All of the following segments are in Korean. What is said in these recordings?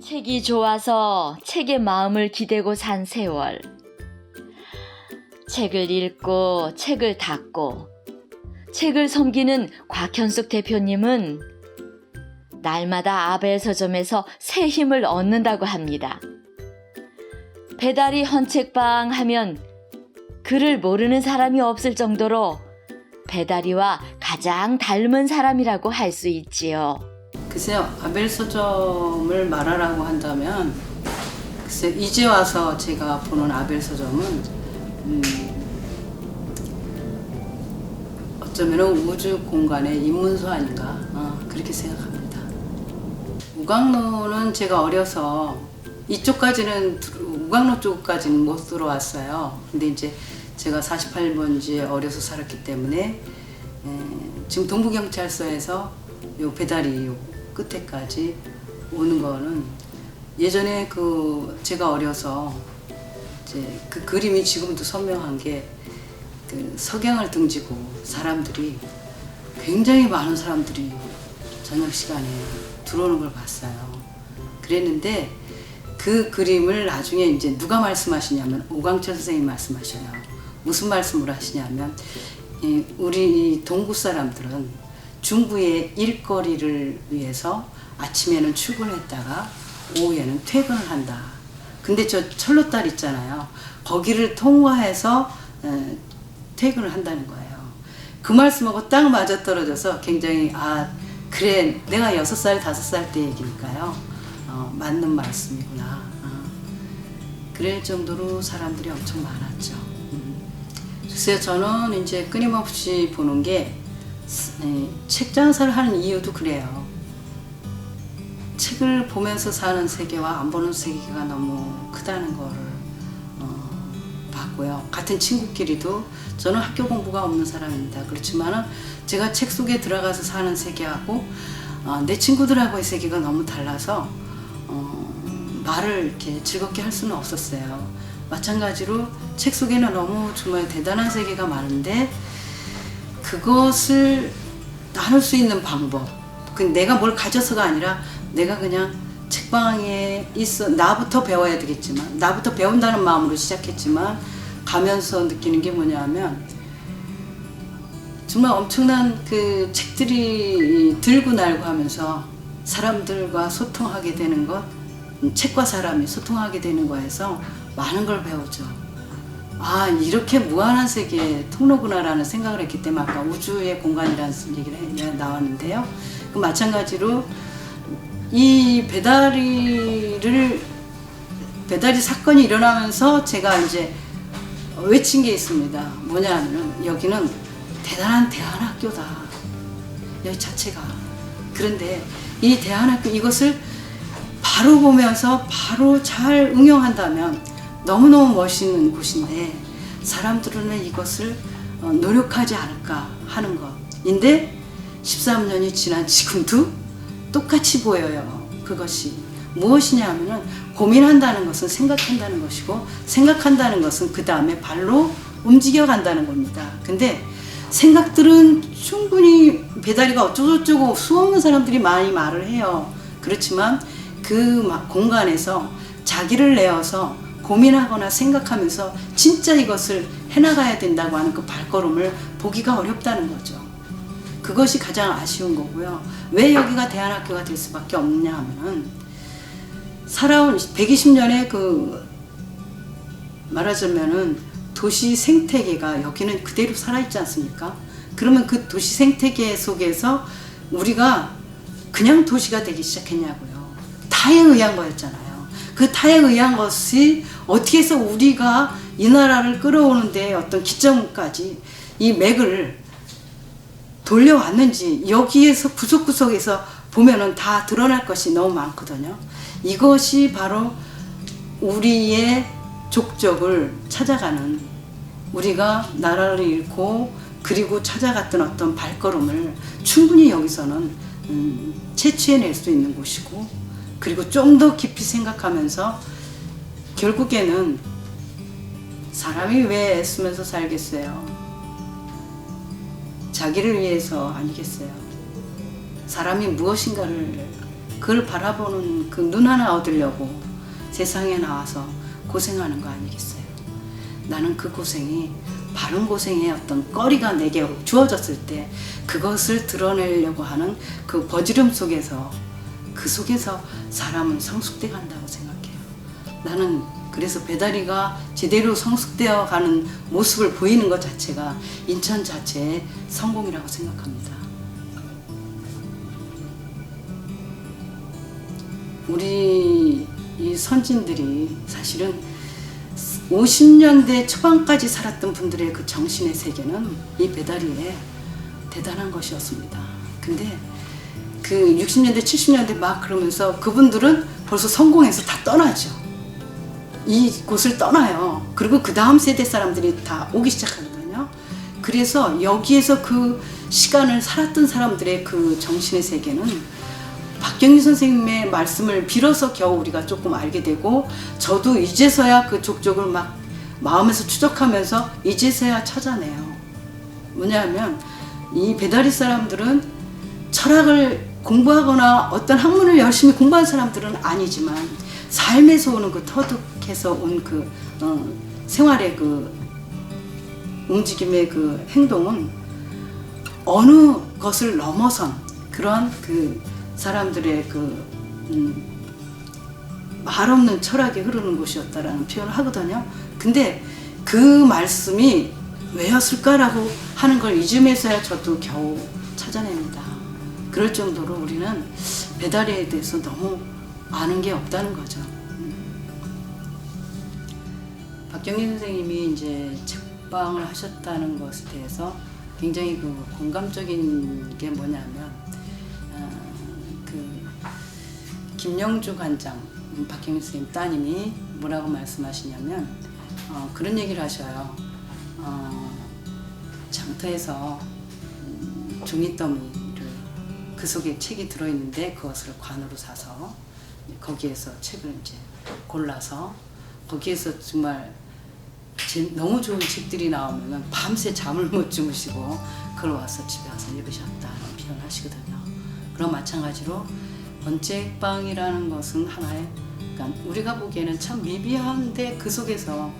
책이 좋아서 책에 마음을 기대고 산 세월. 책을 읽고 책을 닫고 책을 섬기는 곽현숙 대표님은 날마다 아벨 서점에서 새 힘을 얻는다고 합니다. 배달이 헌책방 하면 그를 모르는 사람이 없을 정도로 배달이와 가장 닮은 사람이라고 할 수 있지요. 글쎄요, 아벨 서점을 말하라고 한다면 글쎄 이제 와서 제가 보는 아벨 서점은 어쩌면 우주 공간의 입문서 아닌가 그렇게 생각합니다. 우광로는 제가 어려서 이쪽까지는 우광로 쪽까지는 못 들어왔어요. 근데 이제 제가 48번지에 어려서 살았기 때문에 지금 동부경찰서에서 요 배달이 요 끝에까지 오는 거는 예전에 제가 어려서 이제 그 그림이 지금도 선명한 게 그 석양을 등지고 사람들이 굉장히 많은 사람들이 저녁 시간에 들어오는 걸 봤어요. 그랬는데 그 그림을 나중에 이제 누가 말씀하시냐면 오광철 선생님이 말씀하셔요. 무슨 말씀을 하시냐면 우리 동구 사람들은 중부의 일거리를 위해서 아침에는 출근했다가 오후에는 퇴근을 한다. 근데 저 철로딸 있잖아요. 거기를 통과해서 퇴근을 한다는 거예요. 그 말씀하고 딱 맞아떨어져서 굉장히 그래 내가 6살, 5살 때 얘기니까요. 맞는 말씀이구나. 그럴 정도로 사람들이 엄청 많았죠. 글쎄요, 저는 이제 끊임없이 보는 게 책 장사를 하는 이유도 그래요. 책을 보면서 사는 세계와 안 보는 세계가 너무 크다는 거를 봤고요. 같은 친구끼리도 저는 학교 공부가 없는 사람입니다. 그렇지만은 제가 책 속에 들어가서 사는 세계하고 내 친구들하고의 세계가 너무 달라서 말을 이렇게 즐겁게 할 수는 없었어요. 마찬가지로 책 속에는 너무 정말 대단한 세계가 많은데 그것을 나눌 수 있는 방법, 내가 뭘 가져서가 아니라 내가 그냥 책방에 있어 나부터 배워야 되겠지만 나부터 배운다는 마음으로 시작했지만 가면서 느끼는 게 뭐냐면 정말 엄청난 그 책들이 들고 날고 하면서 사람들과 소통하게 되는 것, 책과 사람이 소통하게 되는 거에서 많은 걸 배우죠. 이렇게 무한한 세계의 통로구나라는 생각을 했기 때문에 아까 우주의 공간이라는 얘기가 나왔는데요. 그 마찬가지로 이 배달이 사건이 일어나면서 제가 이제 외친 게 있습니다. 뭐냐면 여기는 대단한 대안학교다. 여기 자체가. 그런데 이 대안학교 이것을 바로 보면서 바로 잘 응용한다면 너무너무 멋있는 곳인데 사람들은 왜 이것을 노력하지 않을까 하는 것인데 13년이 지난 지금도 똑같이 보여요. 그것이 무엇이냐 하면은 고민한다는 것은 생각한다는 것이고 생각한다는 것은 그 다음에 발로 움직여 간다는 겁니다. 근데 생각들은 충분히 배달이가 어쩌고저쩌고 수없는 사람들이 많이 말을 해요. 그렇지만 그 공간에서 자기를 내어서 고민하거나 생각하면서 진짜 이것을 해나가야 된다고 하는 그 발걸음을 보기가 어렵다는 거죠. 그것이 가장 아쉬운 거고요. 왜 여기가 대안학교가 될 수밖에 없느냐 하면은 살아온 120년의 말하자면은 도시 생태계가 여기는 그대로 살아있지 않습니까? 그러면 그 도시 생태계 속에서 우리가 그냥 도시가 되기 시작했냐고요. 타에 의한 거였잖아요. 그 타에 의한 것이 어떻게 해서 우리가 이 나라를 끌어오는데 어떤 기점까지 이 맥을 돌려왔는지 여기에서 구석구석에서 보면은 다 드러날 것이 너무 많거든요. 이것이 바로 우리의 족적을 찾아가는 우리가 나라를 잃고 그리고 찾아갔던 어떤 발걸음을 충분히 여기서는 채취해낼 수 있는 곳이고 그리고 좀 더 깊이 생각하면서 결국에는 사람이 왜 애쓰면서 살겠어요? 자기를 위해서 아니겠어요? 사람이 무엇인가를 그걸 바라보는 그 눈 하나 얻으려고 세상에 나와서 고생하는 거 아니겠어요? 나는 그 고생이 바른 고생의 어떤 거리가 내게 주어졌을 때 그것을 드러내려고 하는 그 버지름 속에서 그 속에서 사람은 성숙돼 간다고 생각해요. 나는 그래서 배다리가 제대로 성숙되어 가는 모습을 보이는 것 자체가 인천 자체의 성공이라고 생각합니다. 우리 이 선진들이 사실은 50년대 초반까지 살았던 분들의 그 정신의 세계는 이 배다리에 대단한 것이었습니다. 근데 그 60년대 70년대 막 그러면서 그분들은 벌써 성공해서 다 떠나죠. 이곳을 떠나요. 그리고 그 다음 세대 사람들이 다 오기 시작하거든요. 그래서 여기에서 그 시간을 살았던 사람들의 그 정신의 세계는 박경리 선생님의 말씀을 빌어서 겨우 우리가 조금 알게 되고, 저도 이제서야 그 족족을 막 마음에서 추적하면서 이제서야 찾아내요. 뭐냐면 이 배다리 사람들은 철학을 공부하거나 어떤 학문을 열심히 공부한 사람들은 아니지만 삶에서 오는 그 터득해서 온 그 생활의 그 움직임의 그 행동은 어느 것을 넘어선 그런 그 사람들의 그 말 없는 철학이 흐르는 곳이었다라는 표현을 하거든요. 근데 그 말씀이 왜였을까라고 하는 걸 이쯤에서야 저도 겨우 찾아냅니다. 그럴 정도로 우리는 배다리에 대해서 너무 아는 게 없다는 거죠. 박경리 선생님이 이제 책방을 하셨다는 것에 대해서 굉장히 그 공감적인 게 뭐냐면, 그 김영주 관장, 박경리 선생님 따님이 뭐라고 말씀하시냐면 그런 얘기를 하셔요. 장터에서 종이더미를 그 속에 책이 들어있는데 그것을 관으로 사서 거기에서 책을 이제 골라서 거기에서 정말 너무 좋은 책들이 나오면 밤새 잠을 못 주무시고 그걸 와서 집에 와서 읽으셨다는 표현을 하시거든요. 그럼 마찬가지로 번책방이라는 것은 하나의, 그러니까 우리가 보기에는 참 미비한데 그 속에서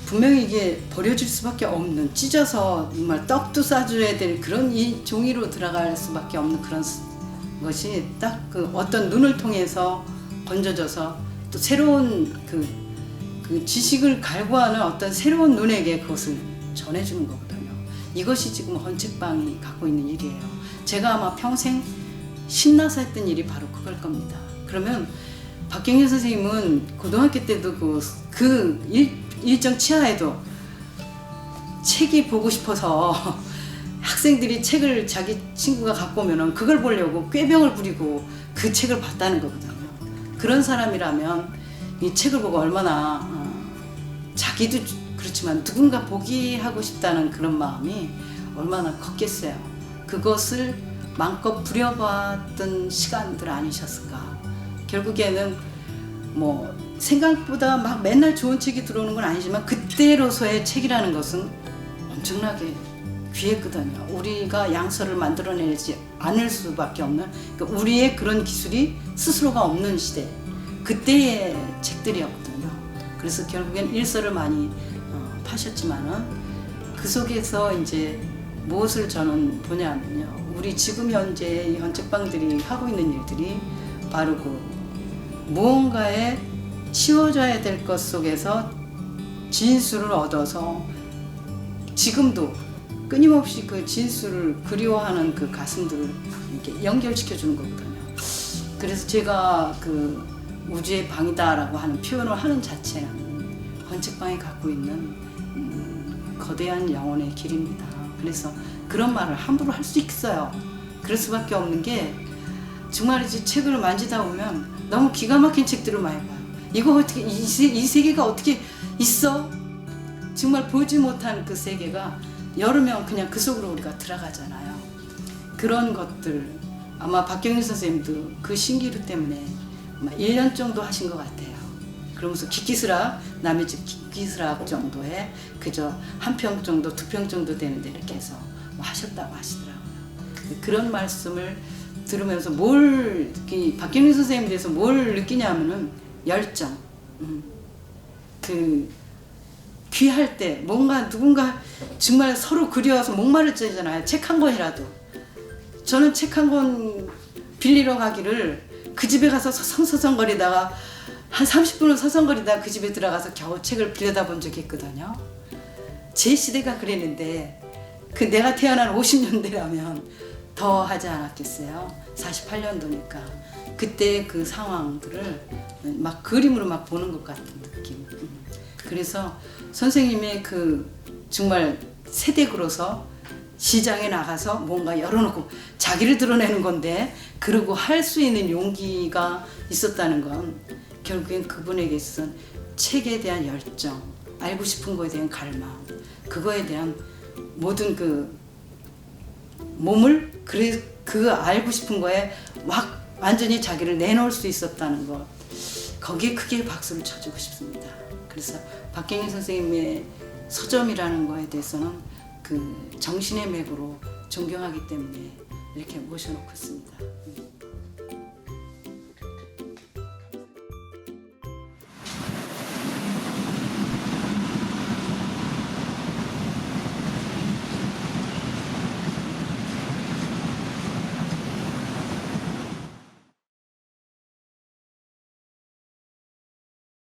분명히 이게 버려질 수밖에 없는, 찢어서 정말 떡도 싸줘야 될 그런 이 종이로 들어갈 수밖에 없는 그런 것이 딱 그 어떤 눈을 통해서 건져져서 또 새로운 그 지식을 갈구하는 어떤 새로운 눈에게 그것을 전해주는 거거든요. 이것이 지금 헌책방이 갖고 있는 일이에요. 제가 아마 평생 신나서 했던 일이 바로 그걸 겁니다. 그러면 박경리 선생님은 고등학교 때도 일정 치하에도 책이 보고 싶어서 학생들이 책을 자기 친구가 갖고 오면 그걸 보려고 꾀병을 부리고 그 책을 봤다는 거거든요. 그런 사람이라면 이 책을 보고 얼마나 자기도 그렇지만 누군가 보게 하고 싶다는 그런 마음이 얼마나 컸겠어요. 그것을 마음껏 부려봤던 시간들 아니셨을까. 결국에는 뭐 생각보다 막 맨날 좋은 책이 들어오는 건 아니지만 그때로서의 책이라는 것은 엄청나게 귀했거든요. 우리가 양서를 만들어내지 않을 수밖에 없는, 그러니까 우리의 그런 기술이 스스로가 없는 시대, 그때의 책들이었거든요. 그래서 결국엔 일서를 많이 파셨지만은 그 속에서 이제 무엇을 저는 보냐면요, 우리 지금 현재 이 헌책방들이 하고 있는 일들이 바로 그 무언가에 치워져야 될 것 속에서 진수를 얻어서 지금도 끊임없이 그 진수를 그리워하는 그 가슴들을 이렇게 연결시켜 주는 거거든요. 그래서 제가 그 우주의 방이다라고 하는 표현을 하는 자체는 헌책방이 갖고 있는 거대한 영혼의 길입니다. 그래서 그런 말을 함부로 할 수 있어요. 그럴 수밖에 없는 게, 정말 이제 책을 만지다 보면 너무 기가 막힌 책들을 많이 봐요. 이거 어떻게 이 세계가 어떻게 있어? 정말 보지 못한 그 세계가 열으면 그냥 그 속으로 우리가 들어가잖아요. 그런 것들 아마 박경리 선생님도 그 신기루 때문에 아마 1년 정도 하신 것 같아요. 그러면서 기기스락, 남의 집 기기스락 정도에 그저 한 평 정도, 2평 정도 되는데 이렇게 해서 뭐 하셨다고 하시더라고요. 그런 말씀을 들으면서 뭘 박경림 선생님에 대해서 뭘 느끼냐면은 열정. 그 귀할 때 뭔가 누군가 정말 서로 그리워서 목마르잖아요. 책 한 권이라도. 저는 책 한 권 빌리러 가기를 그 집에 가서 서성서성거리다가 한 30분을 서성거리다가 그 집에 들어가서 겨우 책을 빌려다 본 적이 있거든요. 제 시대가 그랬는데 그 내가 태어난 50년대라면 더 하지 않았겠어요. 48년도니까. 그때 그 상황들을 막 그림으로 막 보는 것 같은 느낌. 그래서 선생님의 그 정말 세대로서 시장에 나가서 뭔가 열어놓고 자기를 드러내는 건데 그러고 할 수 있는 용기가 있었다는 건 결국엔 그분에게 있어서는 책에 대한 열정, 알고 싶은 거에 대한 갈망, 그거에 대한 모든 그 몸을 그 알고 싶은 거에 막 완전히 자기를 내놓을 수 있었다는 것, 거기에 크게 박수를 쳐주고 싶습니다. 그래서 박경림 선생님의 서점이라는 거에 대해서는 그 정신의 맥으로 존경하기 때문에 이렇게 모셔놓고 있습니다.